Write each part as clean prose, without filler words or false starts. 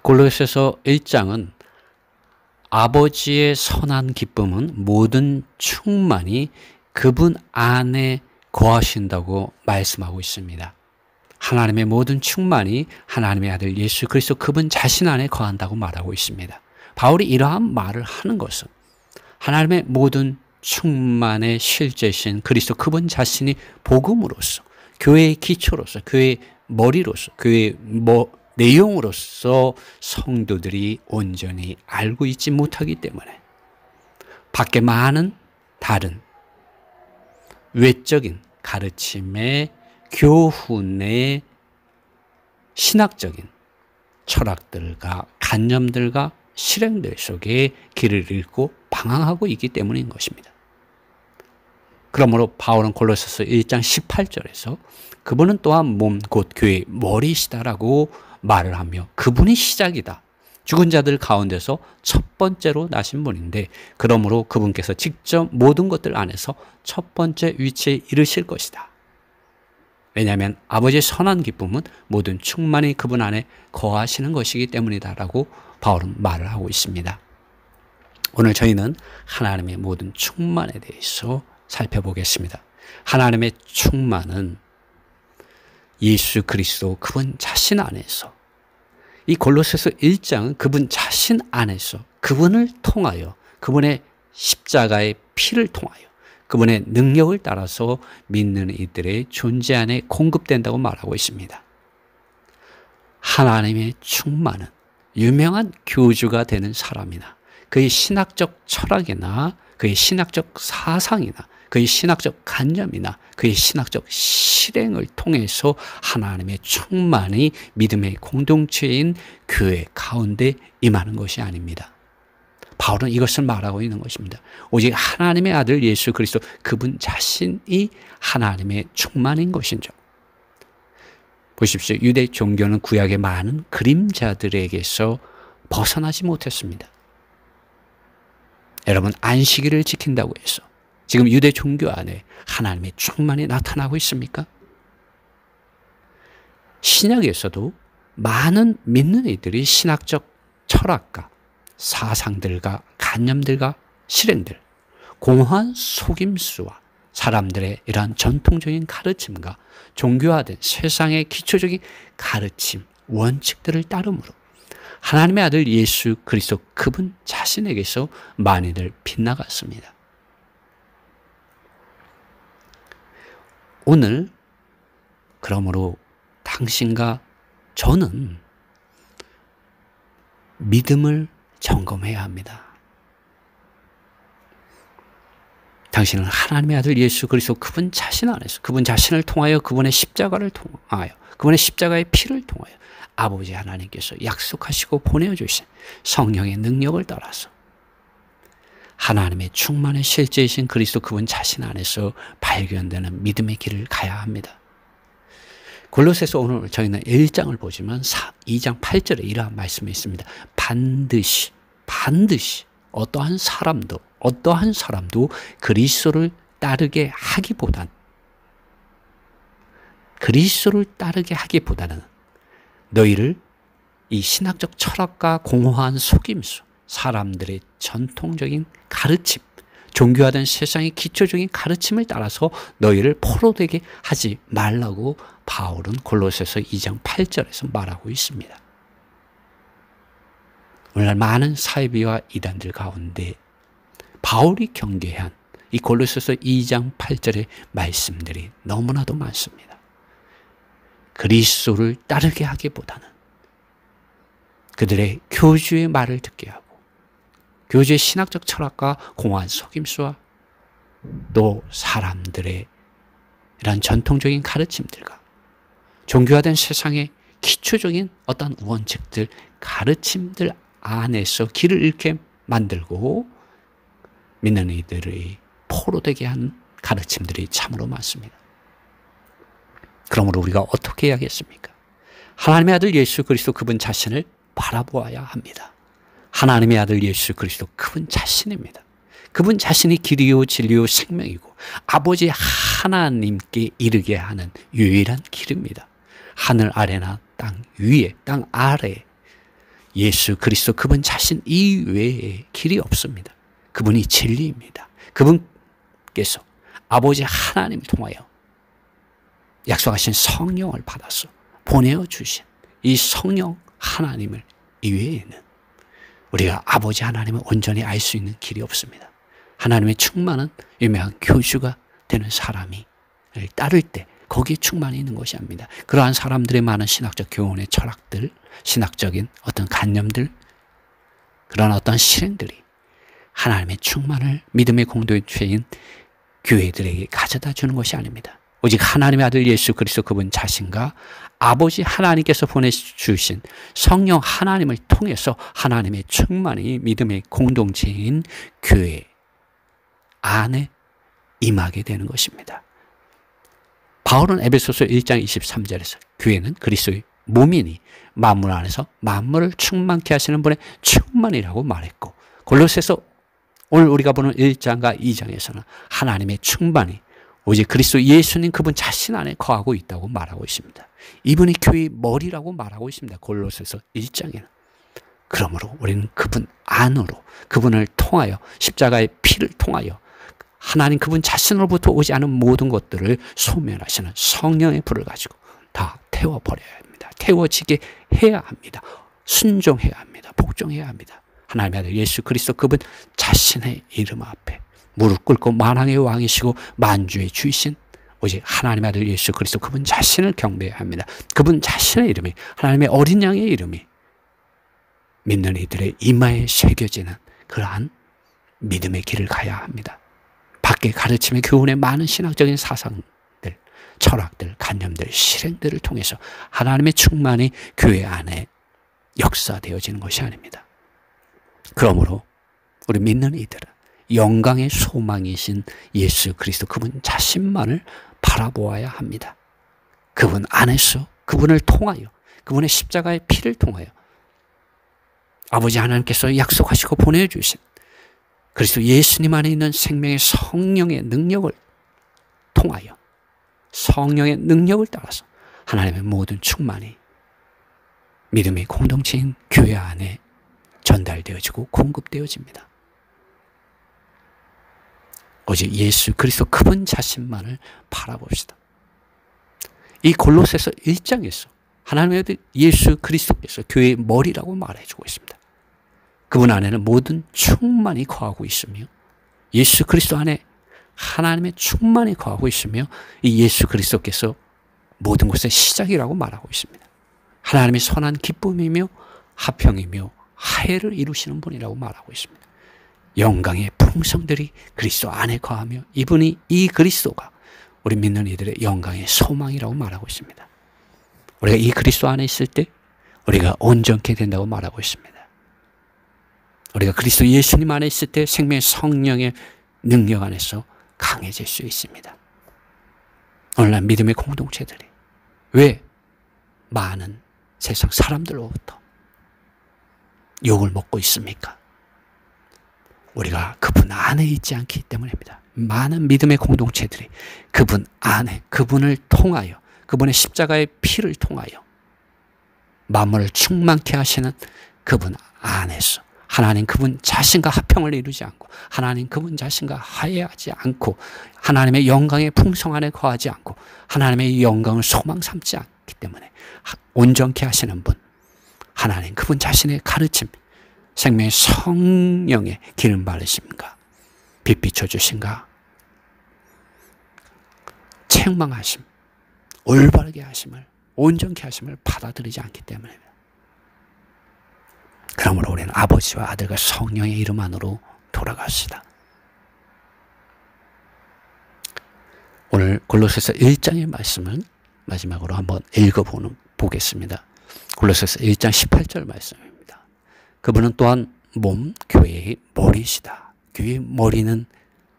골로새서 1장은 아버지의 선한 기쁨은 모든 충만이 그분 안에 거하신다고 말씀하고 있습니다. 하나님의 모든 충만이 하나님의 아들 예수 그리스도 그분 자신 안에 거한다고 말하고 있습니다. 바울이 이러한 말을 하는 것은 하나님의 모든 충만의 실제신 그리스도 그분 자신이 복음으로서, 교회의 기초로서, 교회의 머리로서, 교회의 내용으로서 성도들이 온전히 알고 있지 못하기 때문에 밖에 많은 다른 외적인 가르침의 교훈의 신학적인 철학들과 관념들과 실행들 속에 길을 잃고 방황하고 있기 때문인 것입니다. 그러므로 바울은 골로새서 1장 18절에서 그분은 또한 몸 곧 교회의 머리시다라고 말을 하며 그분이 시작이다. 죽은 자들 가운데서 첫 번째로 나신 분인데 그러므로 그분께서 직접 모든 것들 안에서 첫 번째 위치에 이르실 것이다. 왜냐하면 아버지의 선한 기쁨은 모든 충만히 그분 안에 거하시는 것이기 때문이다라고 바울은 말을 하고 있습니다. 오늘 저희는 하나님의 모든 충만에 대해서 살펴보겠습니다. 하나님의 충만은 예수 그리스도 그분 자신 안에서, 이 골로새서 1장은 그분 자신 안에서 그분을 통하여, 그분의 십자가의 피를 통하여, 그분의 능력을 따라서 믿는 이들의 존재 안에 공급된다고 말하고 있습니다. 하나님의 충만은 유명한 교주가 되는 사람이나 그의 신학적 철학이나 그의 신학적 사상이나 그의 신학적 관념이나 그의 신학적 실행을 통해서 하나님의 충만이 믿음의 공동체인 교회 가운데 임하는 것이 아닙니다. 바울은 이것을 말하고 있는 것입니다. 오직 하나님의 아들 예수 그리스도 그분 자신이 하나님의 충만인 것이죠. 보십시오. 유대 종교는 구약의 많은 그림자들에게서 벗어나지 못했습니다. 여러분, 안식일을 지킨다고 해서 지금 유대 종교 안에 하나님의 충만이 나타나고 있습니까? 신약에서도 많은 믿는 이들이 신학적 철학과 사상들과 관념들과 실행들, 공허한 속임수와 사람들의 이러한 전통적인 가르침과 종교화된 세상의 기초적인 가르침, 원칙들을 따름으로 하나님의 아들 예수 그리스도 그분 자신에게서 많이들 빗나갔습니다. 오늘 그러므로 당신과 저는 믿음을 점검해야 합니다. 당신은 하나님의 아들 예수 그리스도 그분 자신 안에서, 그분 자신을 통하여, 그분의 십자가를 통하여, 그분의 십자가의 피를 통하여 아버지 하나님께서 약속하시고 보내주신 성령의 능력을 따라서 하나님의 충만의 실제이신 그리스도 그분 자신 안에서 발견되는 믿음의 길을 가야 합니다. 골로새서 오늘 저희는 1장을 보지만 2장 8절에 이러한 말씀이 있습니다. 반드시 어떠한 사람도 그리스도를 따르게 하기보다는 너희를 이 신학적 철학과 공허한 속임수, 사람들의 전통적인 가르침, 종교화된 세상의 기초적인 가르침을 따라서 너희를 포로되게 하지 말라고 바울은 골로새서 2장 8절에서 말하고 있습니다. 오늘날 많은 사이비와 이단들 가운데 바울이 경계한 이 골로새서 2장 8절의 말씀들이 너무나도 많습니다. 그리스도를 따르게 하기보다는 그들의 교주의 말을 듣게 하고 교주의 신학적 철학과 공허한 속임수와 또 사람들의 이런 전통적인 가르침들과 종교화된 세상의 기초적인 어떤 원칙들, 가르침들 안에서 길을 잃게 만들고 믿는 이들의 포로되게 하는 가르침들이 참으로 많습니다. 그러므로 우리가 어떻게 해야겠습니까? 하나님의 아들 예수 그리스도 그분 자신을 바라보아야 합니다. 하나님의 아들 예수 그리스도 그분 자신입니다. 그분 자신이 길이요 진리요 생명이고 아버지 하나님께 이르게 하는 유일한 길입니다. 하늘 아래나 땅 위에 땅 아래 예수 그리스도 그분 자신 이외에 길이 없습니다. 그분이 진리입니다. 그분께서 아버지 하나님을 통하여 약속하신 성령을 받아서 보내어주신 이 성령 하나님을 이외에는 우리가 아버지 하나님을 온전히 알 수 있는 길이 없습니다. 하나님의 충만은 유명한 교주가 되는 사람이 따를 때 거기에 충만이 있는 것이 아닙니다. 그러한 사람들의 많은 신학적 교훈의 철학들, 신학적인 어떤 관념들, 그런 어떤 실행들이 하나님의 충만을 믿음의 공동체인 교회들에게 가져다 주는 것이 아닙니다. 오직 하나님의 아들 예수 그리스도 그분 자신과 아버지 하나님께서 보내주신 성령 하나님을 통해서 하나님의 충만이 믿음의 공동체인 교회 안에 임하게 되는 것입니다. 바울은 에베소서 1장 23절에서 교회는 그리스도의 몸이니 만물 안에서 만물을 충만케 하시는 분의 충만이라고 말했고, 골로새서 오늘 우리가 보는 1장과 2장에서는 하나님의 충만이 오직 그리스도 예수님 그분 자신 안에 거하고 있다고 말하고 있습니다. 이분이 교회의 머리라고 말하고 있습니다. 골로새서 1장에는. 그러므로 우리는 그분 안으로, 그분을 통하여, 십자가의 피를 통하여 하나님 그분 자신으로부터 오지 않은 모든 것들을 소멸하시는 성령의 불을 가지고 다 태워버려야 합니다. 태워지게 해야 합니다. 순종해야 합니다. 복종해야 합니다. 하나님의 아들 예수 그리스도 그분 자신의 이름 앞에 무릎 꿇고 만왕의 왕이시고 만주의 주이신 오직 하나님의 아들 예수 그리스도 그분 자신을 경배해야 합니다. 그분 자신의 이름이, 하나님의 어린 양의 이름이 믿는 이들의 이마에 새겨지는 그러한 믿음의 길을 가야 합니다. 밖에 가르침의 교훈의 많은 신학적인 사상들, 철학들, 관념들, 실행들을 통해서 하나님의 충만이 교회 안에 역사되어지는 것이 아닙니다. 그러므로 우리 믿는 이들은 영광의 소망이신 예수 그리스도 그분 자신만을 바라보아야 합니다. 그분 안에서, 그분을 통하여, 그분의 십자가의 피를 통하여 아버지 하나님께서 약속하시고 보내주신 그리스도 예수님 안에 있는 생명의 성령의 능력을 통하여, 성령의 능력을 따라서 하나님의 모든 충만이 믿음의 공동체인 교회 안에 전달되어지고 공급되어집니다. 오직 예수 그리스도 그분 자신만을 바라봅시다. 이 골로새서 1장에서 하나님의 아들 예수 그리스도께서 교회의 머리라고 말해주고 있습니다. 그분 안에는 모든 충만이 거하고 있으며, 예수 그리스도 안에 하나님의 충만이 거하고 있으며, 이 예수 그리스도께서 모든 것의 시작이라고 말하고 있습니다. 하나님의 선한 기쁨이며 화평이며 화해를 이루시는 분이라고 말하고 있습니다. 영광의 풍성들이 그리스도 안에 거하며 이분이, 이 그리스도가 우리 믿는 이들의 영광의 소망이라고 말하고 있습니다. 우리가 이 그리스도 안에 있을 때 우리가 온전케 된다고 말하고 있습니다. 우리가 그리스도 예수님 안에 있을 때 생명의 성령의 능력 안에서 강해질 수 있습니다. 오늘날 믿음의 공동체들이 왜 많은 세상 사람들로부터 욕을 먹고 있습니까? 우리가 그분 안에 있지 않기 때문입니다. 많은 믿음의 공동체들이 그분 안에, 그분을 통하여, 그분의 십자가의 피를 통하여 만물을 충만케 하시는 그분 안에서 하나님 그분 자신과 화평을 이루지 않고, 하나님 그분 자신과 화해하지 않고, 하나님의 영광의 풍성 안에 거하지 않고, 하나님의 영광을 소망 삼지 않기 때문에 온전케 하시는 분, 하나님 그분 자신의 가르침, 생명의 성령의 기름 바르심과 빛 비춰주신가, 책망하심, 올바르게 하심을, 온전케 하심을 받아들이지 않기 때문입니다. 그러므로 우리는 아버지와 아들과 성령의 이름 안으로 돌아갑시다. 오늘 골로새서 1장의 말씀을 마지막으로 한번 읽어보겠습니다. 골로새서 1장 18절 말씀입니다. 그분은 또한 몸, 교회의 머리시다. 교회의 머리는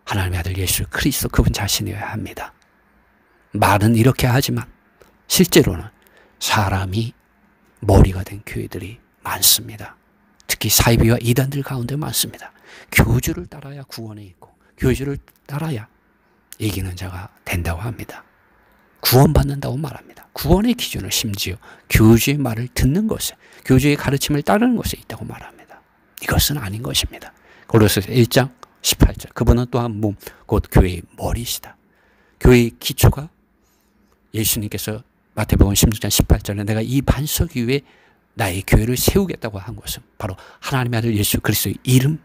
하나님의 아들 예수 그리스도 그분 자신이어야 합니다. 말은 이렇게 하지만 실제로는 사람이 머리가 된 교회들이 많습니다. 특히 사이비와 이단들 가운데 많습니다. 교주를 따라야 구원이 있고 교주를 따라야 이기는 자가 된다고 합니다. 구원받는다고 말합니다. 구원의 기준은 심지어 교주의 말을 듣는 것에, 교주의 가르침을 따르는 것에 있다고 말합니다. 이것은 아닌 것입니다. 고린도서 1장 18절. 그분은 또한 몸, 곧 교회의 머리시다. 교회의 기초가 예수님께서 마태복음 16장 18절에 내가 이 반석 위에 나의 교회를 세우겠다고 한 것은 바로 하나님의 아들 예수 그리스도의 이름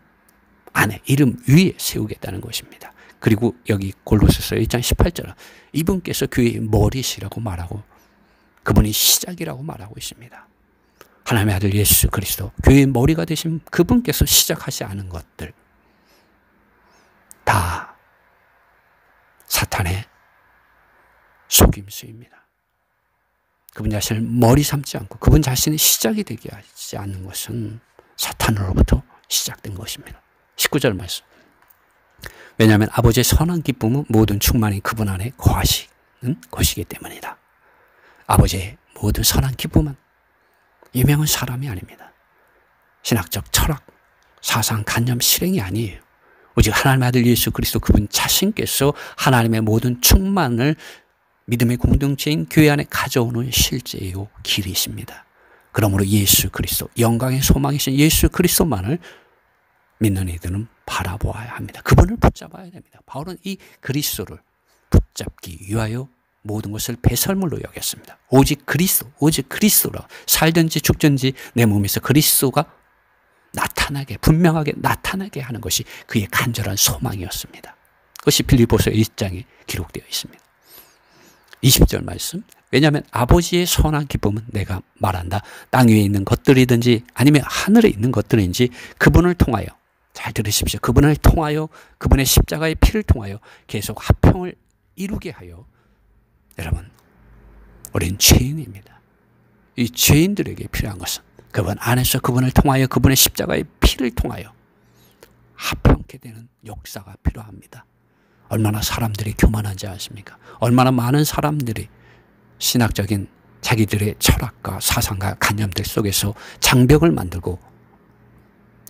안에, 이름 위에 세우겠다는 것입니다. 그리고 여기 골로새서 1장 18절은 이분께서 교회의 머리시라고 말하고 그분이 시작이라고 말하고 있습니다. 하나님의 아들 예수 그리스도, 교회의 머리가 되신 그분께서 시작하지 않은 것들 다 사탄의 속임수입니다. 그분 자신을 머리 삼지 않고 그분 자신이 시작이 되게 하지 않는 것은 사탄으로부터 시작된 것입니다. 19절 말씀. 왜냐하면 아버지의 선한 기쁨은 모든 충만이 그분 안에 거하시는 것이기 때문이다. 아버지의 모든 선한 기쁨은 유명한 사람이 아닙니다. 신학적 철학, 사상, 관념, 실행이 아니에요. 오직 하나님의 아들 예수 그리스도 그분 자신께서 하나님의 모든 충만을 믿음의 공동체인 교회 안에 가져오는 실제요 길이십니다. 그러므로 예수 그리스도, 영광의 소망이신 예수 그리스도만을 믿는 이들은 바라보아야 합니다. 그분을 붙잡아야 됩니다. 바울은 이 그리스도를 붙잡기 위하여 모든 것을 배설물로 여겼습니다. 오직 그리스도, 오직 그리스도라. 살든지 죽든지 내 몸에서 그리스도가 나타나게, 분명하게 나타나게 하는 것이 그의 간절한 소망이었습니다. 그것이 빌립보서 1장에 기록되어 있습니다. 20절 말씀. 왜냐하면 아버지의 선한 기쁨은 내가 말한다. 땅 위에 있는 것들이든지 아니면 하늘에 있는 것들인지 그분을 통하여, 잘 들으십시오. 그분을 통하여, 그분의 십자가의 피를 통하여 계속 화평을 이루게 하여, 여러분, 우린 죄인입니다. 이 죄인들에게 필요한 것은 그분 안에서 그분을 통하여, 그분의 십자가의 피를 통하여 화평케 되는 역사가 필요합니다. 얼마나 사람들이 교만하지 않습니까? 얼마나 많은 사람들이 신학적인 자기들의 철학과 사상과 관념들 속에서 장벽을 만들고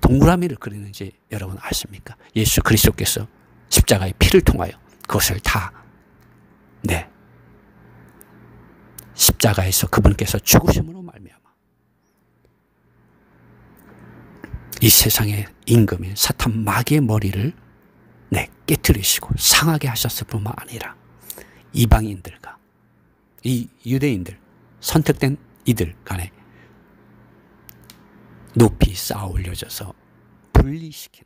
동그라미를 그리는지 여러분 아십니까? 예수 그리스도께서 십자가의 피를 통하여 그것을 다, 십자가에서 그분께서 죽으심으로 말미암아 이 세상의 임금인 사탄 마귀의 머리를 깨트리시고 상하게 하셨을 뿐만 아니라 이방인들과 이 유대인들, 선택된 이들 간에 높이 쌓아 올려져서 분리시킨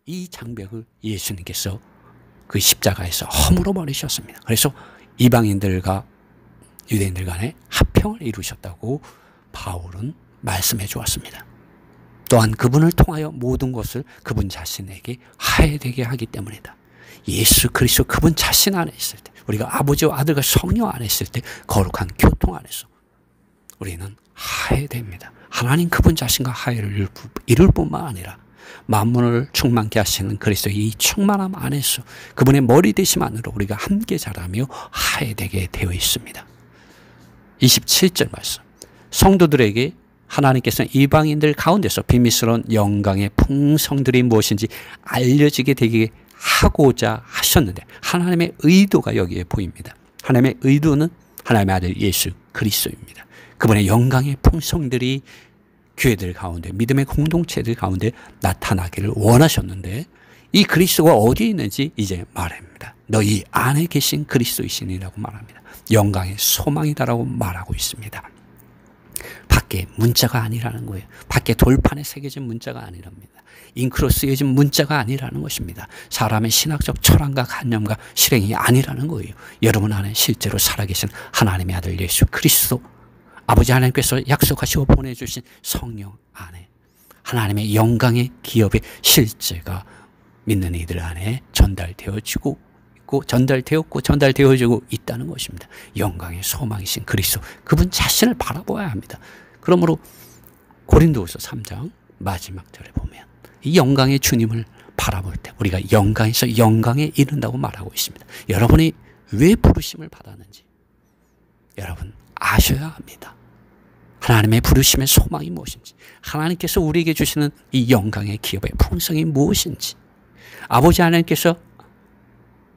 이 장벽을 예수님께서 그 십자가에서 허물어 버리셨습니다. 그래서 이방인들과 유대인들 간에 화평을 이루셨다고 바울은 말씀해 주었습니다. 또한 그분을 통하여 모든 것을 그분 자신에게 화해되게 하기 때문이다. 예수 그리스도 그분 자신 안에 있을 때, 우리가 아버지와 아들과 성령 안에 있을 때 거룩한 교통 안에서 우리는 화해됩니다. 하나님 그분 자신과 화해를 이룰 뿐만 아니라 만물을 충만케 하시는 그리스도의 이 충만함 안에서 그분의 머리 되심만으로 우리가 함께 자라며 화해되게 되어 있습니다. 27절 말씀. 성도들에게 하나님께서는 이방인들 가운데서 비밀스러운 영광의 풍성들이 무엇인지 알려지게 되게 하고자 하셨는데, 하나님의 의도가 여기에 보입니다. 하나님의 의도는 하나님의 아들 예수 그리스도입니다. 그분의 영광의 풍성들이 교회들 가운데, 믿음의 공동체들 가운데 나타나기를 원하셨는데, 이 그리스도가 어디에 있는지 이제 말합니다. 너희 안에 계신 그리스도이시니라고 말합니다. 영광의 소망이다라고 말하고 있습니다. 밖에 문자가 아니라는 거예요. 밖에 돌판에 새겨진 문자가 아니랍니다. 잉크로 쓰여진 문자가 아니라는 것입니다. 사람의 신학적 철학과 관념과 실행이 아니라는 거예요. 여러분 안에 실제로 살아계신 하나님의 아들 예수 그리스도, 아버지 하나님께서 약속하시고 보내주신 성령 안에 하나님의 영광의 기업의 실제가 믿는 이들 안에 전달되어지고 있고, 전달되어지고 있다는 것입니다. 영광의 소망이신 그리스도, 그분 자신을 바라보아야 합니다. 그러므로 고린도후서 3장 마지막 절에 보면 이 영광의 주님을 바라볼 때 우리가 영광에서 영광에 이른다고 말하고 있습니다. 여러분이 왜 부르심을 받았는지 여러분 아셔야 합니다. 하나님의 부르심의 소망이 무엇인지, 하나님께서 우리에게 주시는 이 영광의 기업의 풍성이 무엇인지, 아버지 하나님께서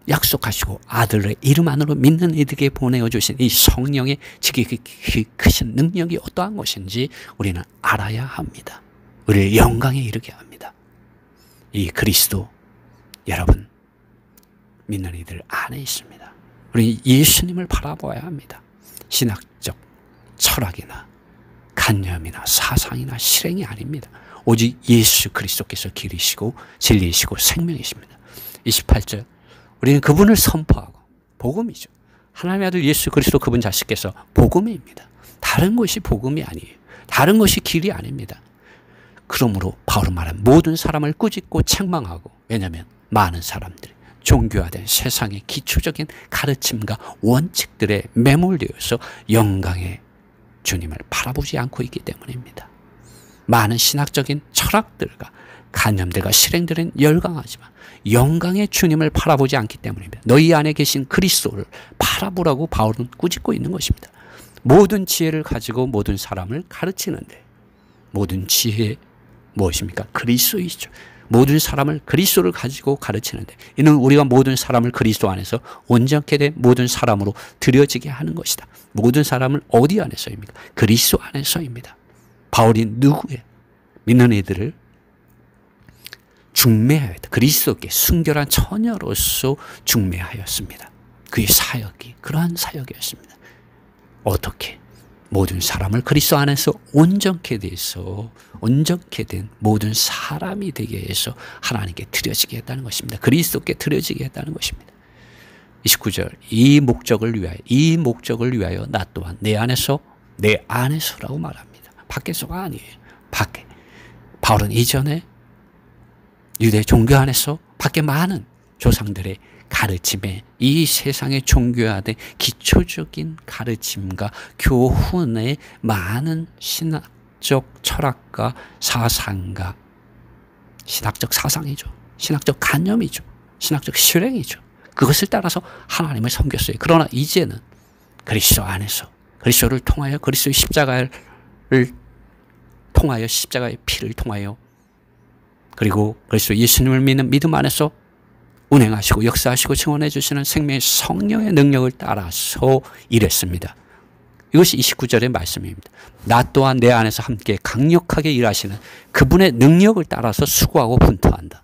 약속하시고 아들의 이름 안으로 믿는 이들에게 보내어주신 이 성령의 지극히 크신 능력이 어떠한 것인지 우리는 알아야 합니다. 우리의 영광에 이르게 합니다. 이 그리스도 여러분 믿는 이들 안에 있습니다. 우리 예수님을 바라보아야 합니다. 신학적 철학이나 관념이나 사상이나 실행이 아닙니다. 오직 예수 그리스도께서 길이시고 진리이시고 생명이십니다. 28절 우리는 그분을 선포하고 복음이죠. 하나님의 아들 예수 그리스도 그분 자식께서 복음입니다. 다른 것이 복음이 아니에요. 다른 것이 길이 아닙니다. 그러므로 바울은 말한 모든 사람을 꾸짖고 책망하고 왜냐하면 많은 사람들이 종교화된 세상의 기초적인 가르침과 원칙들에 매몰되어서 영광의 주님을 바라보지 않고 있기 때문입니다. 많은 신학적인 철학들과 관념들과 실행들은 열광하지만 영광의 주님을 바라보지 않기 때문입니다. 너희 안에 계신 그리스도를 바라보라고 바울은 꾸짖고 있는 것입니다. 모든 지혜를 가지고 모든 사람을 가르치는데 모든 지혜 무엇입니까? 그리스도이죠. 모든 사람을 그리스도를 가지고 가르치는데 이는 우리가 모든 사람을 그리스도 안에서 온전케 된 모든 사람으로 드려지게 하는 것이다. 모든 사람을 어디 안에서입니까? 그리스도 안에서입니다. 바울이 누구의 믿는 이들을 중매하였다. 그리스도께 순결한 처녀로서 중매하였습니다. 그의 사역이 그러한 사역이었습니다. 어떻게? 모든 사람을 그리스도 안에서 온전케 돼서 온전케 된 모든 사람이 되게 해서 하나님께 드려지게 했다는 것입니다. 그리스도께 드려지게 했다는 것입니다. 29절 이 목적을 위하여 나 또한 내 안에서라고 말합니다. 밖에서가 아니에요. 밖에. 바울은 이전에 유대 종교 안에서 밖에 많은 조상들의 가르침에 이 세상의 종교화된 기초적인 가르침과 교훈의 많은 신학적 철학과 사상과 신학적 사상이죠. 신학적 관념이죠. 신학적 실행이죠. 그것을 따라서 하나님을 섬겼어요. 그러나 이제는 그리스도 안에서 그리스도를 통하여 그리스도의 십자가를 통하여 십자가의 피를 통하여 그리고 그리스도 예수님을 믿는 믿음 안에서 운행하시고 역사하시고 증언해 주시는 생명의 성령의 능력을 따라서 일했습니다. 이것이 29절의 말씀입니다. 나 또한 내 안에서 함께 강력하게 일하시는 그분의 능력을 따라서 수고하고 분투한다.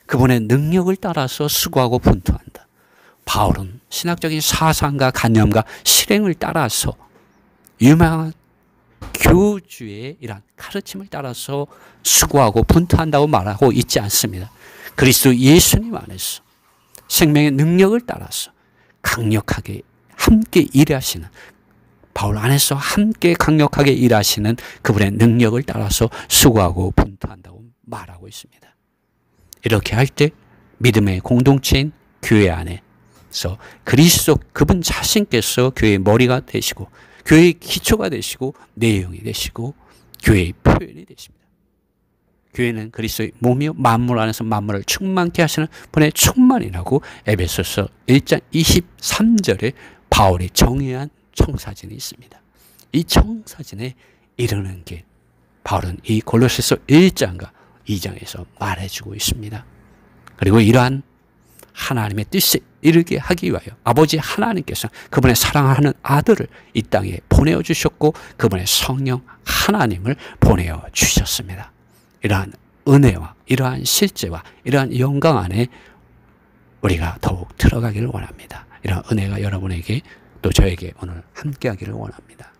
그분의 능력을 따라서 수고하고 분투한다. 바울은 신학적인 사상과 관념과 실행을 따라서 유명한 교주의 이런 가르침을 따라서 수고하고 분투한다고 말하고 있지 않습니다. 그리스도 예수님 안에서 생명의 능력을 따라서 강력하게 함께 일하시는 바울 안에서 함께 강력하게 일하시는 그분의 능력을 따라서 수고하고 분투한다고 말하고 있습니다. 이렇게 할 때 믿음의 공동체인 교회 안에서 그리스도 그분 자신께서 교회의 머리가 되시고 교회의 기초가 되시고 내용이 되시고 교회의 표현이 되십니다. 교회는 그리스도의 몸이요 만물 안에서 만물을 충만케 하시는 분의 충만이라고 에베소서 1장 23절에 바울이 정의한 청사진이 있습니다. 이 청사진에 이르는 길 바울은 이 골로새서 1장과 2장에서 말해주고 있습니다. 그리고 이러한 하나님의 뜻에 이르게 하기 위하여 아버지 하나님께서 그분의 사랑하는 아들을 이 땅에 보내어 주셨고 그분의 성령 하나님을 보내어 주셨습니다. 이러한 은혜와 이러한 실제와 이러한 영광 안에 우리가 더욱 들어가기를 원합니다. 이러한 은혜가 여러분에게 또 저에게 오늘 함께하기를 원합니다.